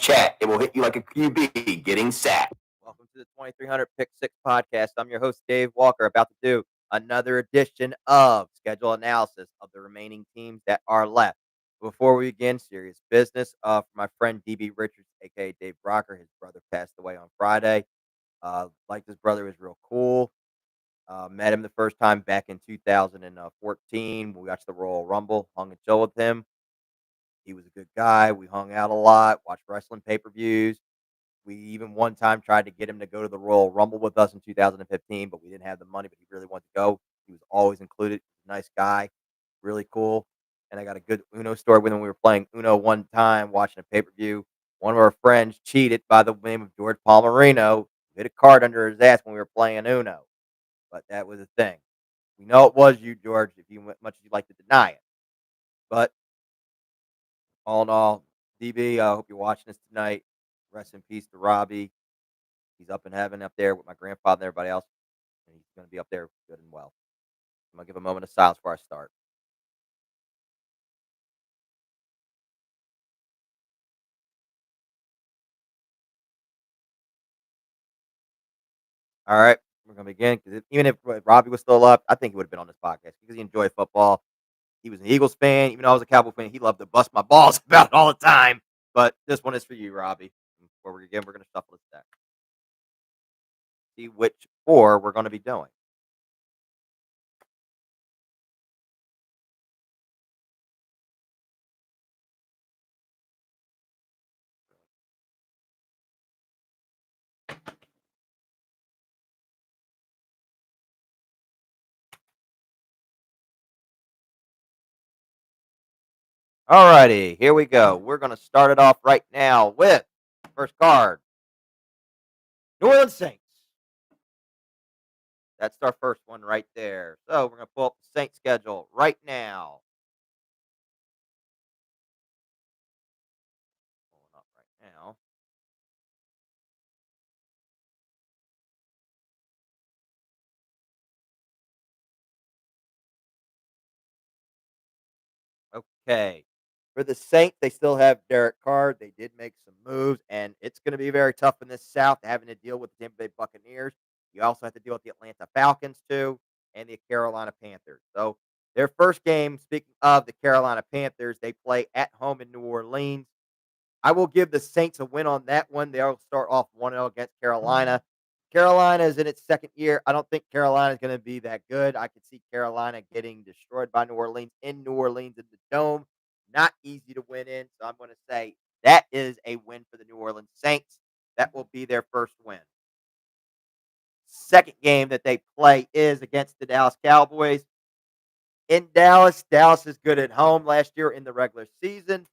chat. It will hit you like a QB getting sacked. Welcome to the 2300 Pick Six podcast. I'm your host, Dave Walker, about to do another edition of schedule analysis of the remaining teams that are left. Before we begin, serious business. For my friend DB Richards, aka Dave Brocker, his brother passed away on Friday. Liked his brother, was real cool. Met him the first time back in 2014. We watched the Royal Rumble, hung and chill with him. He was a good guy. We hung out a lot, watched wrestling pay per views. We even one time tried to get him to go to the Royal Rumble with us in 2015, but we didn't have the money, but he really wanted to go. He was always included. Nice guy, really cool. And I got a good Uno story with him. We were playing Uno one time, watching a pay per view. One of our friends cheated by the name of George Palmerino, hit a card under his ass when we were playing Uno. But that was a thing. We know it was you, George, if you much as you'd like to deny it. But all in all, DB, I hope you're watching this tonight. Rest in peace to Robbie. He's up in heaven up there with my grandfather and everybody else, and he's going to be up there good and well. I'm going to give a moment of silence before I start. All right, we're going to begin because even if Robbie was still up, I think he would have been on this podcast because he enjoyed football. He was an Eagles fan, even though I was a Cowboy fan. He loved to bust my balls about it all the time. But this one is for you, Robbie. Before we begin, we're going to shuffle this deck. See which four we're going to be doing. All righty, here we go. We're going to start it off right now with first card, New Orleans Saints. That's our first one right there. So we're going to pull up the Saints schedule right now. Pulling up right now. Okay. For the Saints, they still have Derek Carr. They did make some moves, and it's going to be very tough in this South having to deal with the Tampa Bay Buccaneers. You also have to deal with the Atlanta Falcons, too, and the Carolina Panthers. So their first game, speaking of the Carolina Panthers, they play at home in New Orleans. I will give the Saints a win on that one. They'll start off 1-0 against Carolina. Carolina is in its second year. I don't think Carolina is going to be that good. I could see Carolina getting destroyed by New Orleans in New Orleans in the Dome. Not easy to win in. So I'm going to say that is a win for the New Orleans Saints. That will be their first win. Second game that they play is against the Dallas Cowboys. In Dallas, Dallas is good at home last year in the regular season.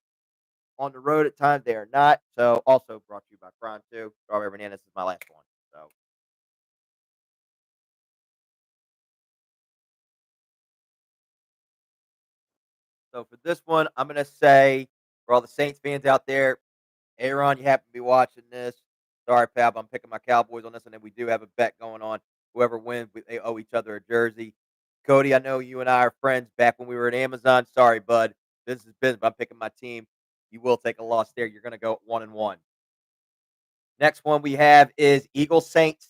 On the road at times, they are not. So, also brought to you by Prime too. Strawberry Bananas is my last one. So for this one, I'm gonna say for all the Saints fans out there, Aaron, you happen to be watching this. Sorry, pal, but I'm picking my Cowboys on this, and then we do have a bet going on. Whoever wins, they owe each other a jersey. Cody, I know you and I are friends back when we were at Amazon. Sorry, bud. This is business, but I'm picking my team. You will take a loss there. You're gonna go 1-1. Next one we have is Eagles Saints.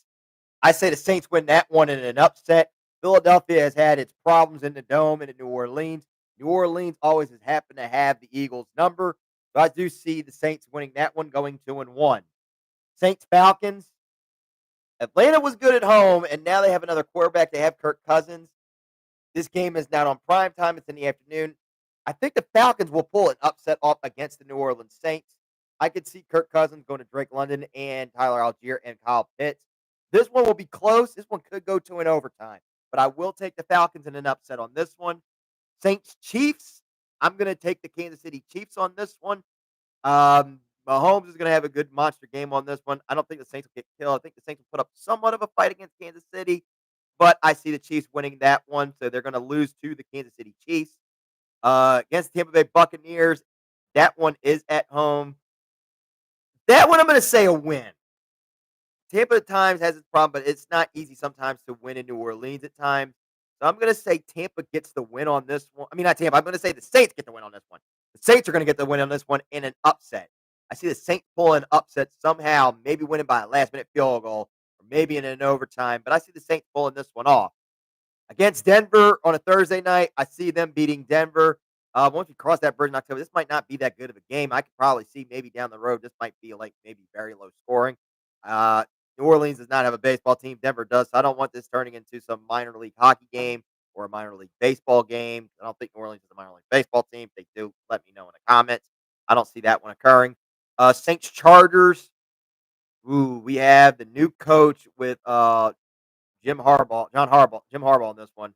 I say the Saints win that one in an upset. Philadelphia has had its problems in the Dome and in New Orleans. New Orleans always has happened to have the Eagles' number. So I do see the Saints winning that one, going 2-1. Saints Falcons. Atlanta was good at home, and now they have another quarterback. They have Kirk Cousins. This game is not on prime time. It's in the afternoon. I think the Falcons will pull an upset off against the New Orleans Saints. I could see Kirk Cousins going to Drake London and Tyler Algier and Kyle Pitts. This one will be close. This one could go to an overtime, but I will take the Falcons in an upset on this one. Saints Chiefs. I'm going to take the Kansas City Chiefs on this one. Mahomes is going to have a good monster game on this one. I don't think the Saints will get killed. I think the Saints will put up somewhat of a fight against Kansas City, but I see the Chiefs winning that one, so they're going to lose to the Kansas City Chiefs. Against the Tampa Bay Buccaneers, that one is at home. That one I'm going to say a win. Tampa at times has its problem, but it's not easy sometimes to win in New Orleans at times. So I'm going to say Tampa gets the win on this one. I mean, not Tampa. I'm going to say the Saints get the win on this one. The Saints are going to get the win on this one in an upset. I see the Saints pulling upset somehow, maybe winning by a last-minute field goal or maybe in an overtime, but I see the Saints pulling this one off. Against Denver on a Thursday night, I see them beating Denver. Once we cross that bridge in October, this might not be that good of a game. I could probably see maybe down the road this might be like maybe very low scoring. Uh, New Orleans does not have a baseball team. Denver does. So I don't want this turning into some minor league hockey game or a minor league baseball game. I don't think New Orleans is a minor league baseball team. If they do, let me know in the comments. I don't see that one occurring. Saints Chargers. Ooh, we have the new coach with Jim Harbaugh in this one.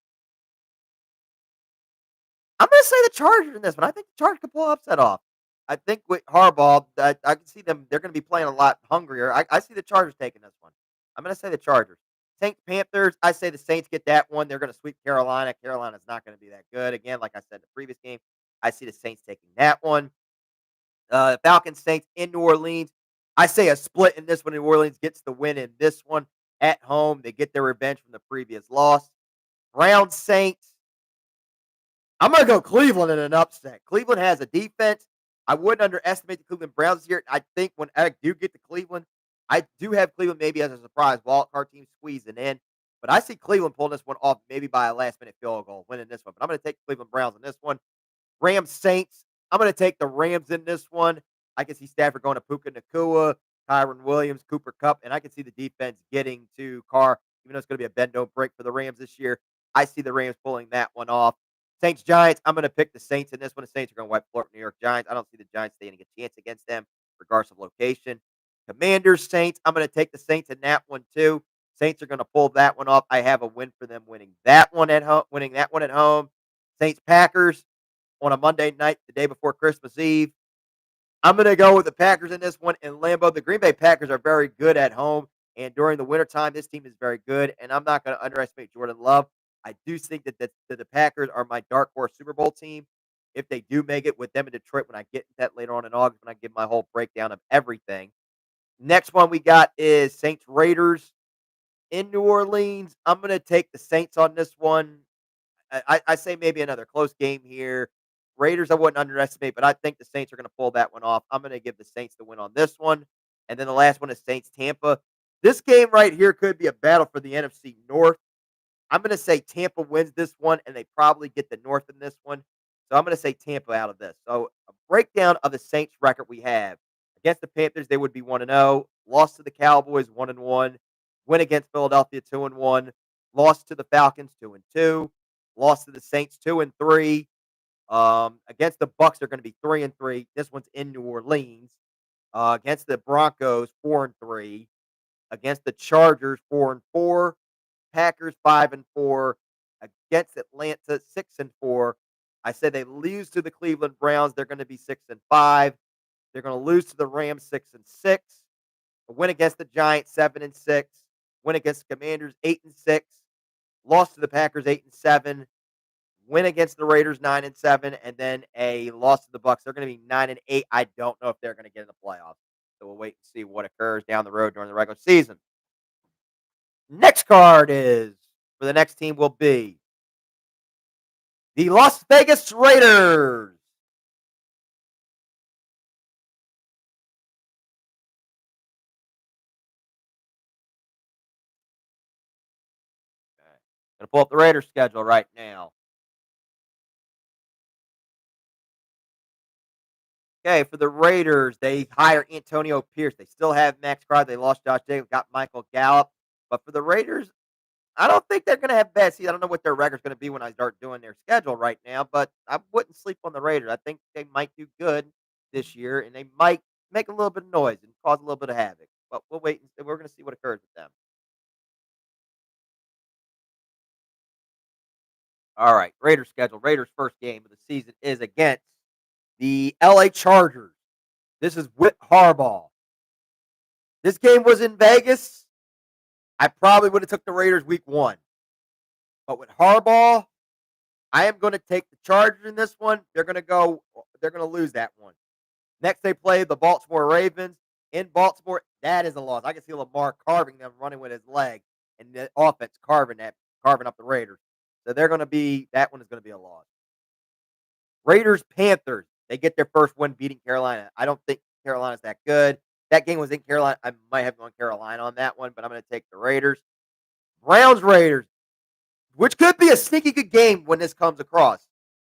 I'm gonna say the Chargers in this one. I think the Chargers could pull upset off. I think with Harbaugh, I can see them. They're going to be playing a lot hungrier. I see the Chargers taking this one. I'm going to say the Chargers. Saints Panthers. I say the Saints get that one. They're going to sweep Carolina. Carolina's not going to be that good again. Like I said in the previous game, I see the Saints taking that one. Falcons Saints in New Orleans. I say a split in this one. New Orleans gets the win in this one at home. They get their revenge from the previous loss. Browns Saints. I'm going to go Cleveland in an upset. Cleveland has a defense. I wouldn't underestimate the Cleveland Browns here. I think when I do get to Cleveland, I do have Cleveland maybe as a surprise wild card team squeezing in. But I see Cleveland pulling this one off maybe by a last minute field goal, winning this one. But I'm going to take Cleveland Browns in this one. Rams Saints. I'm going to take the Rams in this one. I can see Stafford going to Puka Nakua, Tyron Williams, Cooper Cup, and I can see the defense getting to Carr, even though it's going to be a bend don't break for the Rams this year. I see the Rams pulling that one off. Saints Giants. I'm going to pick the Saints in this one. The Saints are going to wipe floor New York Giants. I don't see the Giants standing a chance against them, regardless of location. Commanders Saints. I'm going to take the Saints in that one too. Saints are going to pull that one off. I have a win for them winning that one at home. Winning that one at home. Saints Packers on a Monday night, the day before Christmas Eve. I'm going to go with the Packers in this one in Lambeau. The Green Bay Packers are very good at home, and during the wintertime, this team is very good, and I'm not going to underestimate Jordan Love. I do think that the Packers are my dark horse Super Bowl team. If they do make it with them in Detroit, when I get to that later on in August, when I give my whole breakdown of everything. Next one we got is Saints Raiders in New Orleans. I'm going to take the Saints on this one. I say maybe another close game here. Raiders, I wouldn't underestimate, but I think the Saints are going to pull that one off. I'm going to give the Saints the win on this one. And then the last one is Saints Tampa. This game right here could be a battle for the NFC North. I'm going to say Tampa wins this one, and they probably get the North in this one. So I'm going to say Tampa out of this. So a breakdown of the Saints record we have. Against the Panthers, they would be 1-0. Lost to the Cowboys 1-1. Win against Philadelphia 2-1. Lost to the Falcons 2-2. Lost to the Saints 2-3. Against the Bucks, they're going to be 3-3. This one's in New Orleans. Against the Broncos, 4-3. Against the Chargers, 4-4. Packers 5-4. Against Atlanta, 6-4. I said they lose to the Cleveland Browns. They're going to be 6-5. They're going to lose to the Rams 6-6. A win against the Giants 7-6. Win against the Commanders 8-6. Lost to the Packers 8-7. Win against the Raiders 9-7, and then a loss to the Bucks. They're going to be 9-8. I don't know if they're going to get in the playoffs. So we'll wait and see what occurs down the road during the regular season. Next card is for the next team will be the Las Vegas Raiders. Okay. Gonna pull up the Raiders schedule right now. Okay, for the Raiders, they hire Antonio Pierce. They still have Max Crosby. They lost Josh Jacobs, got Michael Gallup. But for the Raiders, I don't think they're going to have bad season. I don't know what their record's going to be when I start doing their schedule right now, but I wouldn't sleep on the Raiders. I think they might do good this year, and they might make a little bit of noise and cause a little bit of havoc. But we'll wait. And we're going to see what occurs with them. All right, Raiders schedule. Raiders' first game of the season is against the LA Chargers. This is with Harbaugh. This game was in Vegas. I probably would have took the Raiders week one. But with Harbaugh, I am going to take the Chargers in this one. They're going to lose that one. Next, they play the Baltimore Ravens in Baltimore. That is a loss. I can see Lamar carving them, running with his leg, and the offense carving up the Raiders. So that one is going to be a loss. Raiders Panthers. They get their first win beating Carolina. I don't think Carolina's that good. That game was in Carolina. I might have gone Carolina on that one, but I'm going to take the Raiders. Browns Raiders, which could be a sneaky good game when this comes across.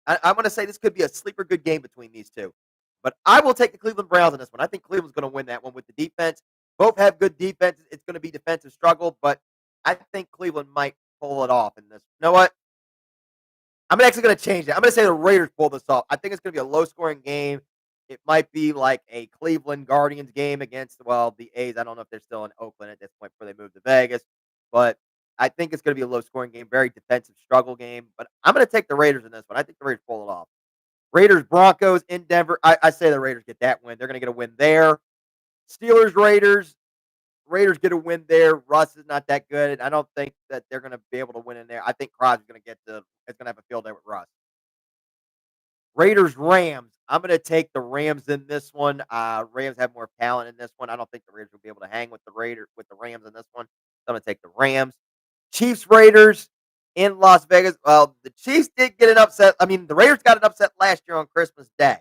I'm going to say this could be a sleeper good game between these two. But I will take the Cleveland Browns in this one. I think Cleveland's going to win that one with the defense. Both have good defenses. It's going to be defensive struggle, but I think Cleveland might pull it off in this. You know what? I'm actually going to change that. I'm going to say the Raiders pull this off. I think it's going to be a low scoring game. It might be like a Cleveland Guardians game against, well, the A's. I don't know if they're still in Oakland at this point before they move to Vegas, but I think it's going to be a low scoring game, very defensive struggle game. But I'm going to take the Raiders in this one. I think the Raiders pull it off. Raiders Broncos in Denver. I say the Raiders get that win. They're going to get a win there. Steelers Raiders. Raiders get a win there. Russ is not that good, and I don't think that they're going to be able to win in there. I think Crosby's going to it's going to have a field day with Russ. Raiders Rams. I'm going to take the Rams in this one. Rams have more talent in this one. I don't think the Raiders will be able to hang with the Rams in this one. So I'm going to take the Rams. Chiefs Raiders in Las Vegas. Well, the Chiefs did get an upset. I mean, the Raiders got an upset last year on Christmas Day.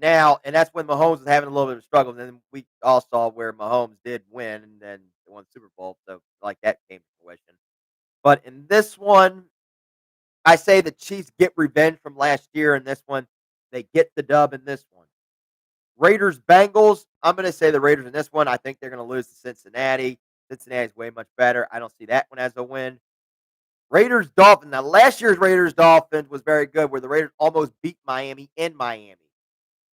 Now, and that's when Mahomes was having a little bit of struggle. And then we all saw where Mahomes did win and then they won the Super Bowl. So like that came to fruition. But in this one, I say the Chiefs get revenge from last year. In this one, they get the dub in this one. Raiders Bengals. I'm going to say the Raiders in this one. I think they're going to lose to Cincinnati. Cincinnati's way much better. I don't see that one as a win. Raiders Dolphins. Now, last year's Raiders Dolphins was very good, where the Raiders almost beat Miami in Miami.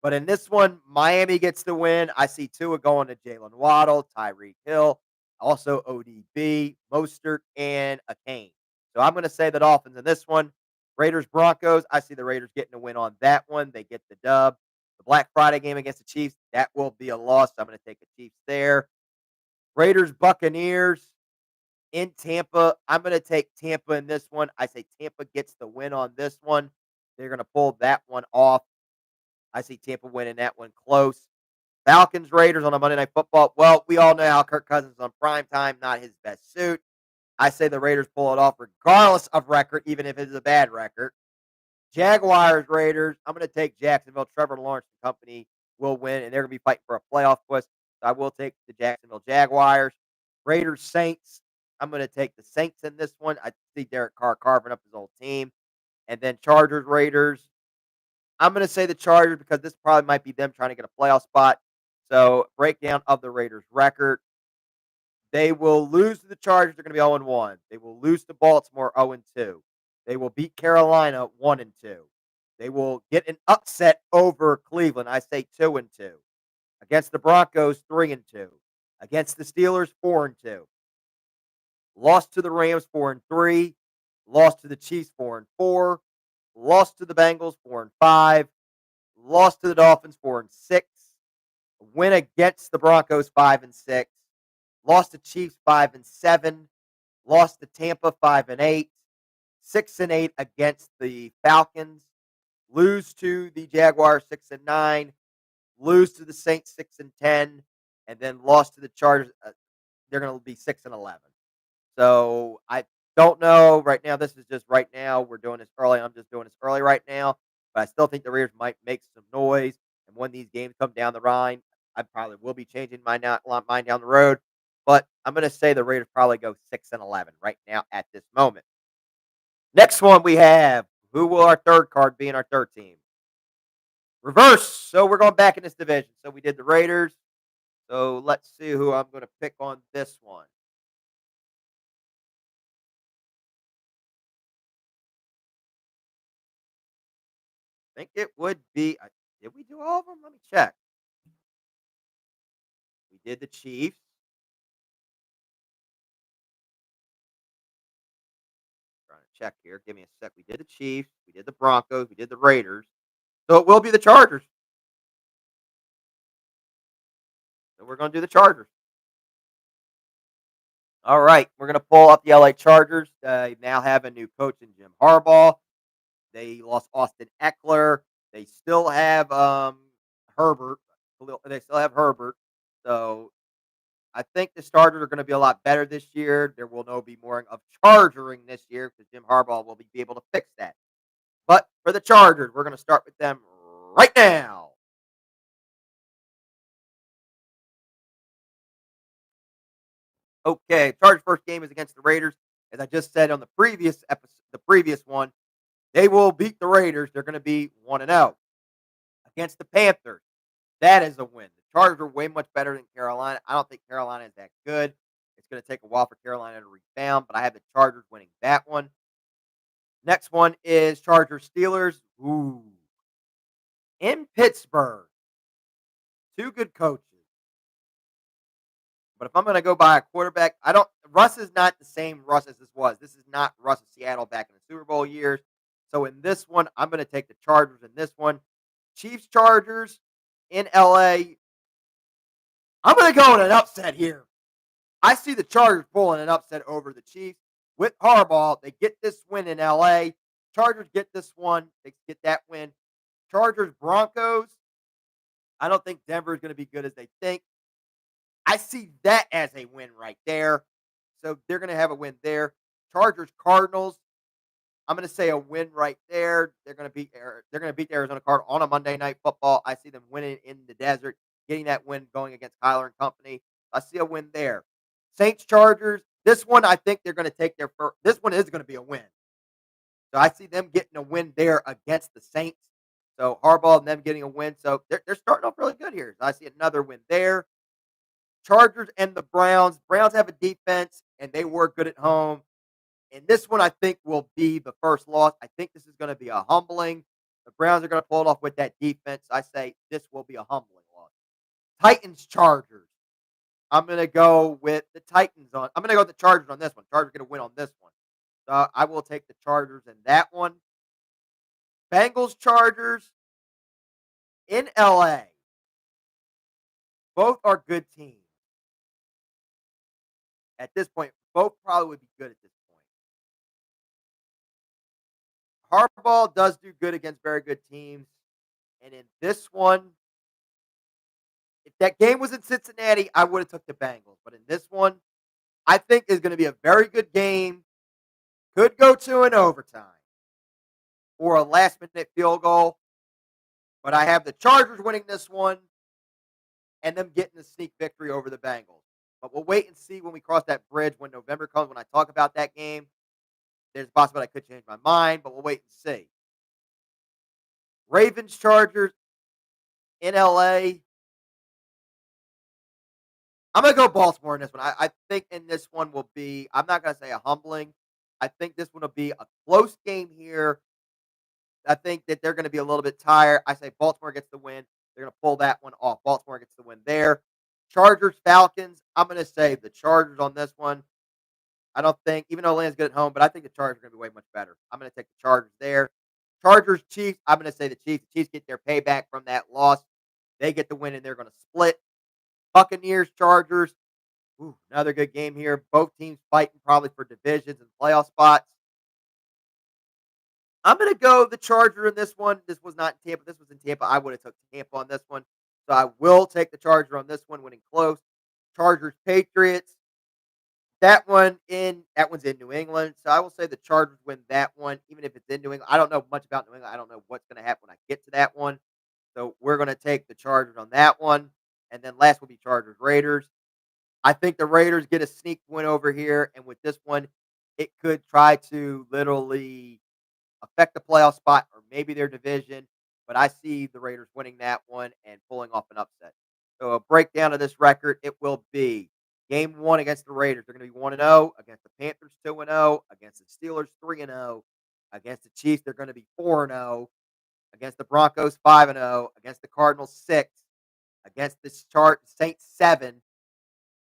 But in this one, Miami gets the win. I see Tua going to Jalen Waddle, Tyreek Hill, also ODB, Mostert, and a Kane. So I'm going to say the Dolphins in this one. Raiders Broncos. I see the Raiders getting a win on that one. They get the dub. The Black Friday game against the Chiefs, that will be a loss. I'm going to take the Chiefs there. Raiders Buccaneers in Tampa. I'm going to take Tampa in this one. I say Tampa gets the win on this one. They're going to pull that one off. I see Tampa winning that one close. Falcons Raiders on a Monday Night Football. Well, we all know how Kirk Cousins is on prime time, not his best suit. I say the Raiders pull it off regardless of record, even if it is a bad record. Jaguars Raiders. I'm going to take Jacksonville. Trevor Lawrence and company will win, and they're going to be fighting for a playoff push. So I will take the Jacksonville Jaguars. Raiders Saints. I'm going to take the Saints in this one. I see Derek Carr carving up his old team. And then Chargers Raiders. I'm going to say the Chargers because this probably might be them trying to get a playoff spot. So, breakdown of the Raiders' record. They will lose to the Chargers. They're going to be 0-1. They will lose to Baltimore 0-2. They will beat Carolina 1-2. They will get an upset over Cleveland. I say 2-2. Against the Broncos 3-2. Against the Steelers 4-2. Lost to the Rams 4-3. Lost to the Chiefs 4-4. Lost to the Bengals 4-5. Lost to the Dolphins 4-6. Win against the Broncos 5-6. Lost to Chiefs 5-7. Lost to Tampa 5-8. 6-8 against the Falcons. Lose to the Jaguars 6-9. Lose to the Saints 6-10, and then lost to the Chargers. They're going to be 6-11. So I don't know right now. This is just right now. We're doing this early. I'm just doing this early right now, but I still think the Raiders might make some noise. And when these games come down the line, I probably will be changing mine down the road. But I'm going to say the Raiders probably go 6-11 right now at this moment. Next one we have. Who will our third card be in our third team? Reverse. So we're going back in this division. So we did the Raiders. So let's see who I'm going to pick on this one. I think it would be. Did we do all of them? Let me check. We did the Chiefs. Trying to check here. Give me a sec. We did the Chiefs. We did the Broncos. We did the Raiders. So it will be the Chargers. So we're going to do the Chargers. All right. We're going to pull up the LA Chargers. They now have a new coach in Jim Harbaugh. They lost Austin Eckler. They still have Herbert. They still have Herbert. So I think the starters are going to be a lot better this year. There will no be more of chargering this year because Jim Harbaugh will be able to fix that. But for the Chargers, we're going to start with them right now. Okay, Chargers' first game is against the Raiders. As I just said on the previous episode, the previous one, they will beat the Raiders. They're going to be 1-0 against the Panthers. That is a win. The Chargers are way much better than Carolina. I don't think Carolina is that good. It's going to take a while for Carolina to rebound, but I have the Chargers winning that one. Next one is Chargers Steelers. Ooh. In Pittsburgh. Two good coaches. But if I'm going to go by a quarterback, Russ is not the same Russ as this was. This is not Russ of Seattle back in the Super Bowl years. So in this one, I'm going to take the Chargers in this one. Chiefs Chargers in LA. I'm going to go in an upset here. I see the Chargers pulling an upset over the Chiefs with Harbaugh. They get this win in LA. Chargers get this one. They get that win. Chargers Broncos. I don't think Denver is going to be good as they think. I see that as a win right there. So they're going to have a win there. Chargers Cardinals. I'm going to say a win right there. They're going to beat the Arizona Cardinals on a Monday Night Football. I see them winning in the desert, getting that win going against Kyler and company. I see a win there. Saints Chargers. This one I think they're going to take their first. This one is going to be a win. So I see them getting a win there against the Saints. So Harbaugh and them getting a win. So they're starting off really good here. So I see another win there. Chargers and the Browns. Browns have a defense, and they work good at home. And this one, I think, will be the first loss. I think this is going to be a humbling. The Browns are going to pull it off with that defense. I say this will be a humbling loss. Titans, Chargers. I'm going to go with the Titans on. I'm going to go with the Chargers on this one. Chargers going to win on this one. So I will take the Chargers in that one. Bengals, Chargers in LA. Both are good teams. At this point, both probably would be good at this point. Harbaugh does do good against very good teams. And in this one, if that game was in Cincinnati, I would have took the Bengals. But in this one, I think is going to be a very good game. Could go to an overtime or a last-minute field goal. But I have the Chargers winning this one and them getting the sneak victory over the Bengals. But we'll wait and see when we cross that bridge when November comes, when I talk about that game. There's a possibility I could change my mind, but we'll wait and see. Ravens, Chargers in LA. I'm going to go Baltimore in this one. I think in this one will be, I'm not going to say a humbling. I think this one will be a close game here. I think that they're going to be a little bit tired. I say Baltimore gets the win. They're going to pull that one off. Baltimore gets the win there. Chargers, Falcons. I'm going to say the Chargers on this one. I don't think, even though Atlanta's good at home, but I think the Chargers are going to be way much better. I'm going to take the Chargers there. Chargers, Chiefs. I'm going to say the Chiefs. The Chiefs get their payback from that loss. They get the win, and they're going to split. Buccaneers, Chargers. Ooh, another good game here. Both teams fighting probably for divisions and playoff spots. I'm going to go the Charger in this one. This was not in Tampa. This was in Tampa. I would have took Tampa on this one. So I will take the Charger on this one, winning close. Chargers, Patriots. That one's in New England. So I will say the Chargers win that one, even if it's in New England. I don't know much about New England. I don't know what's going to happen when I get to that one. So we're going to take the Chargers on that one. And then last will be Chargers, Raiders. I think the Raiders get a sneak win over here. And with this one, it could try to literally affect the playoff spot or maybe their division. But I see the Raiders winning that one and pulling off an upset. So a breakdown of this record, it will be game one against the Raiders. They're going to be 1-0, against the Panthers 2-0, against the Steelers 3-0, against the Chiefs they're going to be 4-0, against the Broncos 5-0, against the Cardinals 6, against the Saints 7.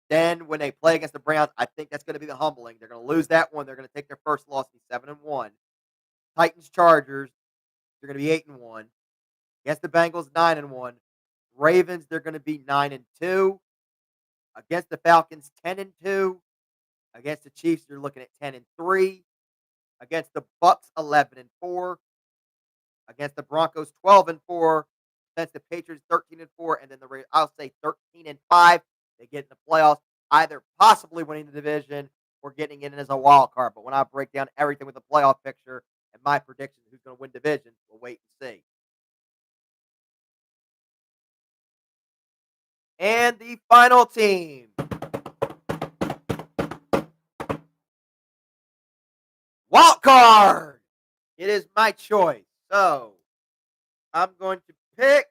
Then when they play against the Browns, I think that's going to be the humbling. They're going to lose that one. They're going to take their first loss, be 7-1. Titans, Chargers, they're going to be 8-1. Against the Bengals, 9-1. Ravens, they're going to be 9-2. Against the Falcons, 10-2. Against the Chiefs, you're looking at 10-3. Against the Bucks, 11-4. Against the Broncos, 12-4. Against the Patriots, 13-4. And then I'll say 13-5. They get in the playoffs, either possibly winning the division or getting in as a wild card. But when I break down everything with the playoff picture and my predictions, who's going to win divisions, we'll wait and see. And the final team Wild card. It is my choice. So I'm going to pick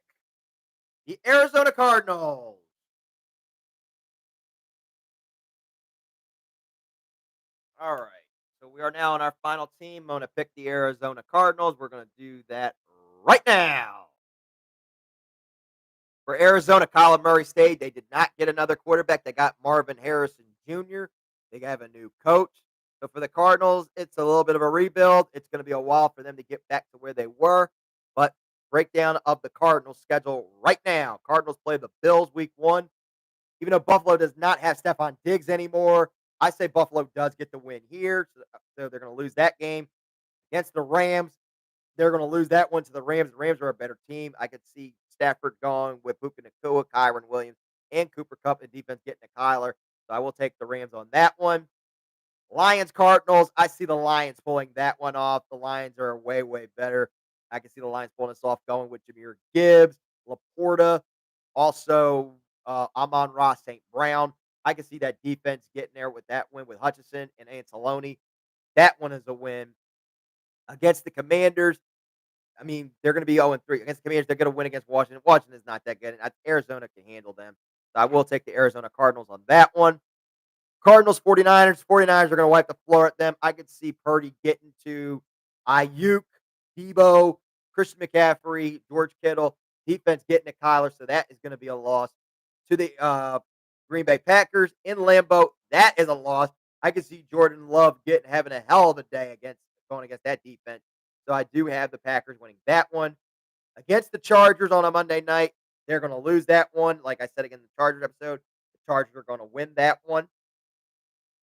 the Arizona Cardinals. All right. So we are now on our final team. I'm going to pick the Arizona Cardinals. We're going to do that right now. For Arizona, Kyler Murray stayed. They did not get another quarterback. They got Marvin Harrison Jr. They have a new coach. So for the Cardinals, it's a little bit of a rebuild. It's going to be a while for them to get back to where they were. But breakdown of the Cardinals schedule right now. Cardinals play the Bills week 1. Even though Buffalo does not have Stephon Diggs anymore, I say Buffalo does get the win here. So they're going to lose that game. Against the Rams, they're going to lose that one to the Rams. The Rams are a better team. I could see Stafford going with Puka Nacua, Kyron Williams, and Cooper Kupp, and defense getting to Kyler. So I will take the Rams on that one. Lions, Cardinals. I see the Lions pulling that one off. The Lions are way, way better. I can see the Lions pulling this off, going with Jahmyr Gibbs, Laporta, also Amon-Ra St. Brown. I can see that defense getting there with that win with Hutchinson and Anzalone. That one is a win. Against the Commanders, I mean, they're going to be 0-3. Against the Commanders, they're going to win against Washington. Washington is not that good. And Arizona can handle them. So I will take the Arizona Cardinals on that one. Cardinals, 49ers. 49ers are going to wipe the floor at them. I could see Purdy getting to Ayuk, Debo, Christian McCaffrey, George Kittle. Defense getting to Kyler. So that is going to be a loss. To the Green Bay Packers in Lambeau, that is a loss. I can see Jordan Love having a hell of a day going against that defense. So I do have the Packers winning that one. Against the Chargers on a Monday night, they're going to lose that one. Like I said again in the Chargers episode, the Chargers are going to win that one.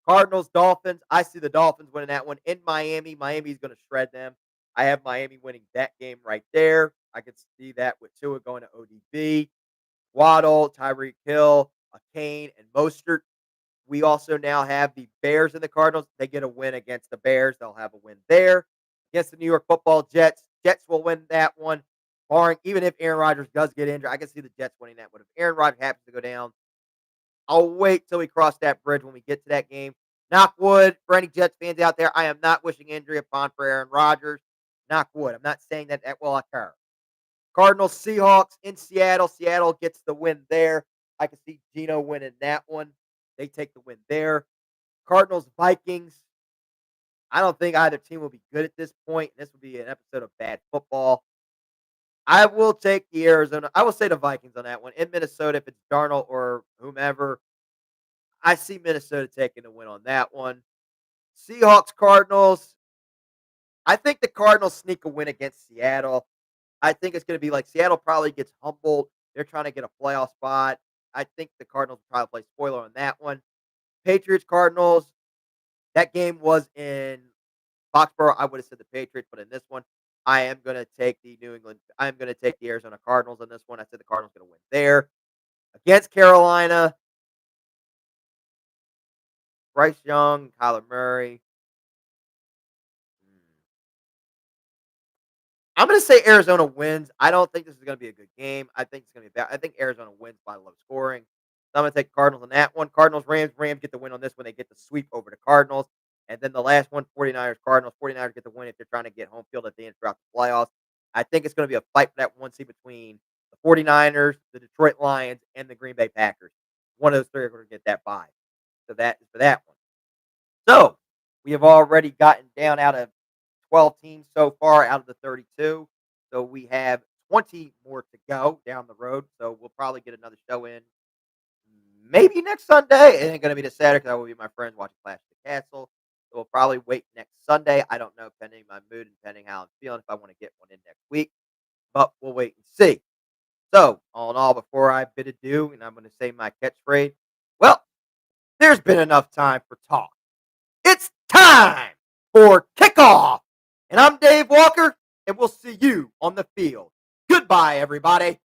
Cardinals, Dolphins. I see the Dolphins winning that one in Miami. Miami's going to shred them. I have Miami winning that game right there. I could see that with Tua going to ODB. Waddle, Tyreek Hill, Kane, and Mostert. We also now have the Bears and the Cardinals. They get a win against the Bears. They'll have a win there. Against the New York Football Jets. Jets will win that one. Barring, even if Aaron Rodgers does get injured, I can see the Jets winning that one. If Aaron Rodgers happens to go down, I'll wait till we cross that bridge when we get to that game. Knock wood for any Jets fans out there. I am not wishing injury upon for Aaron Rodgers. Knock wood. I'm not saying that will occur. Cardinals, Seahawks in Seattle. Seattle gets the win there. I can see Geno winning that one. They take the win there. Cardinals, Vikings. I don't think either team will be good at this point. This will be an episode of bad football. I will take the Arizona. I will say the Vikings on that one. In Minnesota, if it's Darnold or whomever, I see Minnesota taking the win on that one. Seahawks, Cardinals. I think the Cardinals sneak a win against Seattle. I think it's going to be like Seattle probably gets humbled. They're trying to get a playoff spot. I think the Cardinals will probably play spoiler on that one. Patriots, Cardinals. That game was in Foxborough. I would have said the Patriots, but in this one, I am going to take the New England. I am going to take the Arizona Cardinals in this one. I said the Cardinals going to win there. Against Carolina, Bryce Young, Kyler Murray. I'm going to say Arizona wins. I don't think this is going to be a good game. I think it's going to be bad. I think Arizona wins by low scoring. So I'm going to take Cardinals on that one. Cardinals, Rams. Rams get the win on this one. They get the sweep over the Cardinals. And then the last one, 49ers, Cardinals. 49ers get the win if they're trying to get home field at the end throughout the playoffs. I think it's going to be a fight for that one seed between the 49ers, the Detroit Lions, and the Green Bay Packers. One of those three are going to get that bye. So that is for that one. So we have already gotten down out of 12 teams so far out of the 32. So we have 20 more to go down the road. So we'll probably get another show in maybe next Sunday. It ain't going to be this Saturday because I will be with my friends watching Clash of the Castle. So we'll probably wait next Sunday. I don't know, pending my mood and pending how I'm feeling, if I want to get one in next week. But we'll wait and see. So, all in all, before I bid adieu, and I'm going to say my catchphrase, well, there's been enough time for talk. It's time for kickoff. And I'm Dave Walker, and we'll see you on the field. Goodbye, everybody.